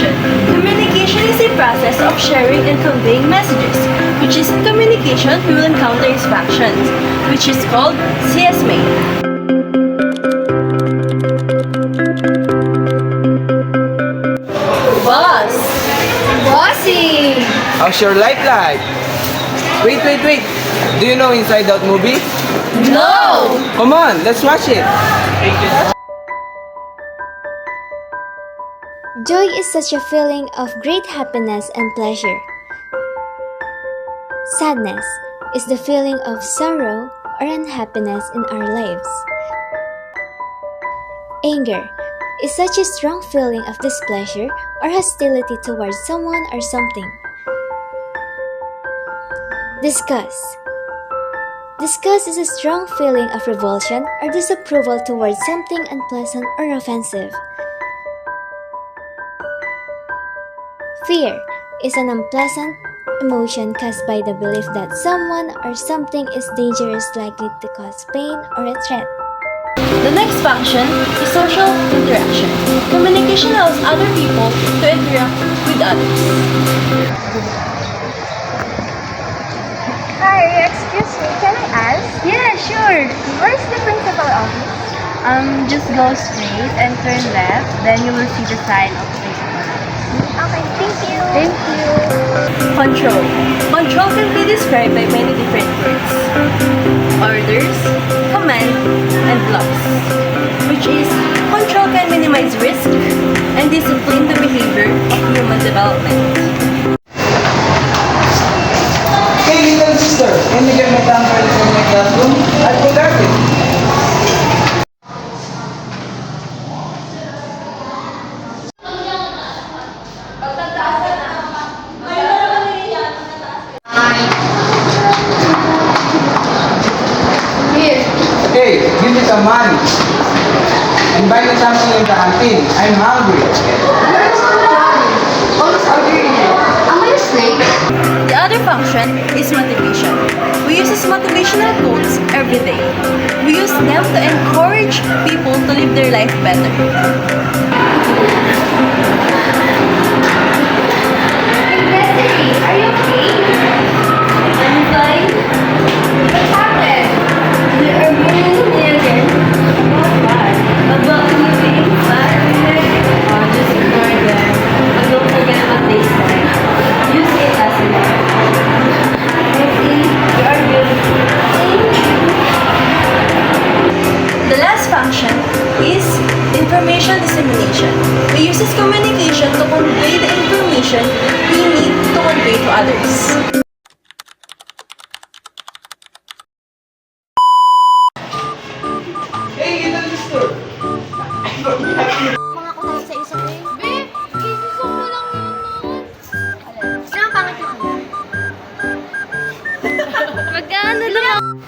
communication. Communication is a process of sharing and conveying messages, which is communication we will encounter its functions, which is called CSMA. Boss! Bossy! How's your life like? Wait. Do you know Inside Out movie? No! Come on, let's watch it. Joy is such a feeling of great happiness and pleasure. Sadness is the feeling of sorrow or unhappiness in our lives. Anger is such a strong feeling of displeasure or hostility towards someone or something. Disgust is a strong feeling of revulsion or disapproval towards something unpleasant or offensive. Fear is an unpleasant emotion caused by the belief that someone or something is dangerous, likely to cause pain or a threat. The next function is social interaction. Communication allows other people to interact with others. Hi, excuse me, can I ask? Yeah, sure. Where's the principal office? Just go straight and turn left, then you will see the sign of principal. Okay, thank you. Thank you. Control. Control can be described by many different words. Orders, command, and laws. Which is, control can minimize risk and discipline the behavior of human development. Hey, little sister, can you get my tamper from my classroom? I forgot it. Hey, give me some money. And buy me something in the canteen. I'm hungry. The other function is motivation. We use these motivational quotes every day. We use them to encourage people to live their life better. Destiny, are you okay? I'm fine. What happened? They are bullying me again. About anything, but just ignore them. But don't forget what they say. Use it as a you are beautiful. The last function is information dissemination. We use this communication to convey the information we need to convey to others. Hey, little sister. Mga ko tayo sa isa eh. Babe, isuso mo lang naman. Sino ang pangit mo? Magkano lang?